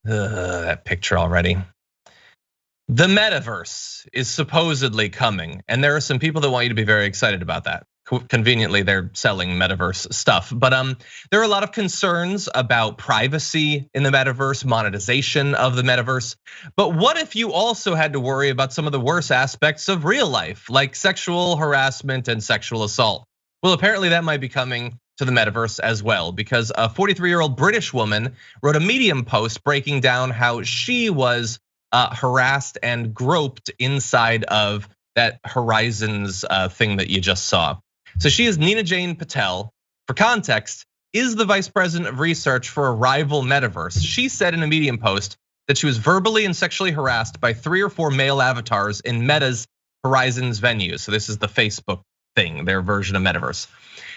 That picture already. The metaverse is supposedly coming, and there are some people that want you to be very excited about that. Conveniently, they're selling metaverse stuff, but there are a lot of concerns about privacy in the metaverse, monetization of the metaverse. But what if you also had to worry about some of the worst aspects of real life, like sexual harassment and sexual assault? Well, apparently that might be coming to the metaverse as well, because a 43-year-old British woman wrote a Medium post breaking down how she was harassed and groped inside of that Horizons thing that you just saw. So she is Jane Patel. For context, is the vice president of research for a rival metaverse. She said in a Medium post that she was verbally and sexually harassed by 3 or 4 male avatars in Meta's Horizons venues. So this is the Facebook thing, their version of metaverse.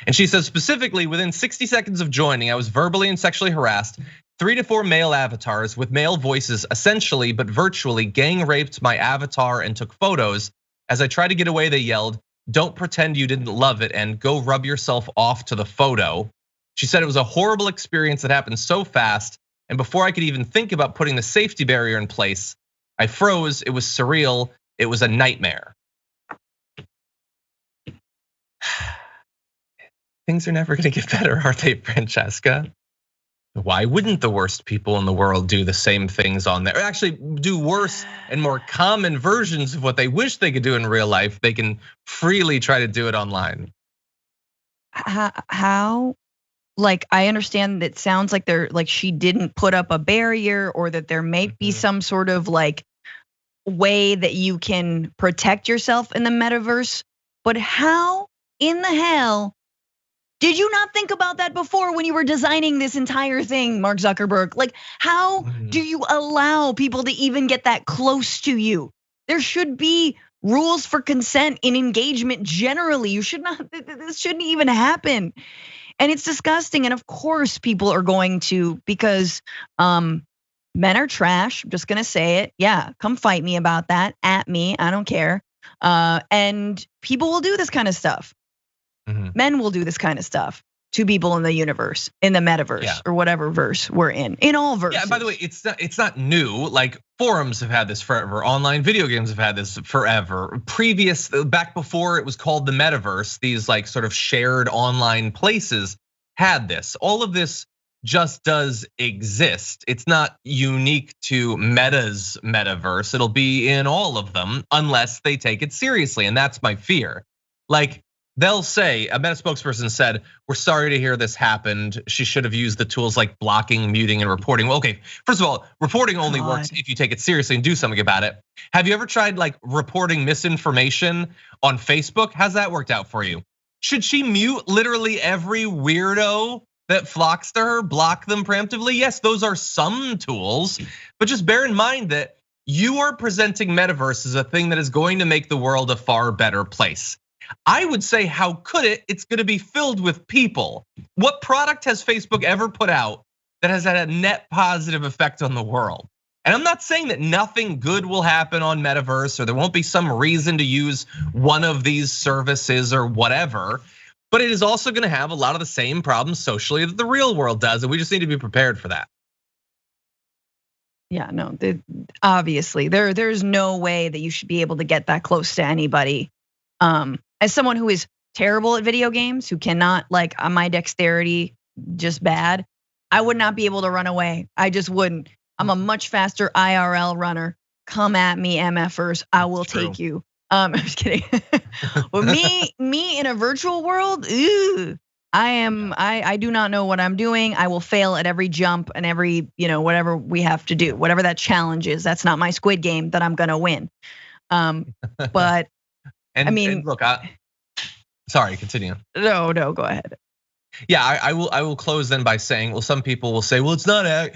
And she says specifically, within 60 seconds of joining, I was verbally and sexually harassed. 3 to 4 male avatars with male voices essentially, but virtually gang raped my avatar and took photos. As I tried to get away, they yelled, "Don't pretend you didn't love it and go rub yourself off to the photo." She said it was a horrible experience that happened so fast. And before I could even think about putting the safety barrier in place, I froze. It was surreal. It was a nightmare. Things are never gonna get better, are they, Francesca? Why wouldn't the worst people in the world do the same things on there? Or actually do worse and more common versions of what they wish they could do in real life. They can freely try to do it online. How? Like, I understand that sounds like she didn't put up a barrier, or that there may be some sort of like way that you can protect yourself in the metaverse. But how in the hell did you not think about that before when you were designing this entire thing, Mark Zuckerberg? Like, how do you allow people to even get that close to you? There should be rules for consent in engagement generally. You should not, this shouldn't even happen. And it's disgusting. And of course people are going to, because men are trash. I'm just gonna say it. Yeah, come fight me about that, at me, I don't care. And people will do this kind of stuff. Men will do this kind of stuff to people in the universe, in the metaverse, or whatever verse we're in all verses. Yeah, by the way, it's not new. Like, forums have had this forever. Online video games have had this forever. Back before it was called the metaverse, these like sort of shared online places had this. All of this just does exist. It's not unique to Meta's metaverse. It'll be in all of them unless they take it seriously, and that's my fear. Like, they'll say, a Meta spokesperson said, "We're sorry to hear this happened. She should have used the tools like blocking, muting, and reporting." Well, okay, first of all, reporting only works if you take it seriously and do something about it. Have you ever tried like reporting misinformation on Facebook? How's that worked out for you? Should she mute literally every weirdo that flocks to her, block them preemptively? Yes, those are some tools, but just bear in mind that you are presenting metaverse as a thing that is going to make the world a far better place. I would say, how could it? It's gonna be filled with people. What product has Facebook ever put out that has had a net positive effect on the world? And I'm not saying that nothing good will happen on Metaverse, or there won't be some reason to use one of these services or whatever, but it is also gonna have a lot of the same problems socially that the real world does, and we just need to be prepared for that. Yeah, no, obviously there's no way that you should be able to get that close to anybody. As someone who is terrible at video games, who cannot, like, my dexterity just bad, I would not be able to run away. I just wouldn't. I'm a much faster IRL runner. Come at me, MFers, I will take you. I'm just kidding. But me in a virtual world, I do not know what I'm doing. I will fail at every jump and every, whatever we have to do, whatever that challenge is. That's not my Squid Game that I'm gonna win. But and look, sorry, continue. No, go ahead. Yeah, I will close then by saying, well, some people will say, well, it's not.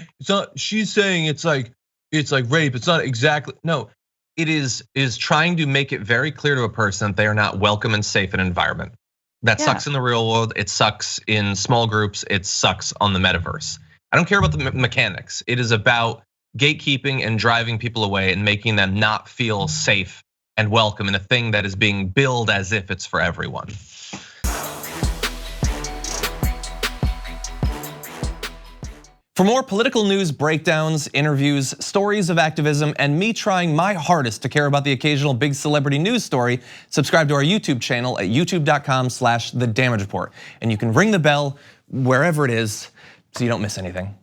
She's saying it's like rape. It's not exactly. No, it is trying to make it very clear to a person that they are not welcome and safe in an environment. That sucks in the real world. It sucks in small groups. It sucks on the metaverse. I don't care about the mechanics. It is about gatekeeping and driving people away and making them not feel safe and welcome in a thing that is being billed as if it's for everyone. For more political news breakdowns, interviews, stories of activism, and me trying my hardest to care about the occasional big celebrity news story, subscribe to our YouTube channel at youtube.com/thedamagereport. And you can ring the bell wherever it is so you don't miss anything.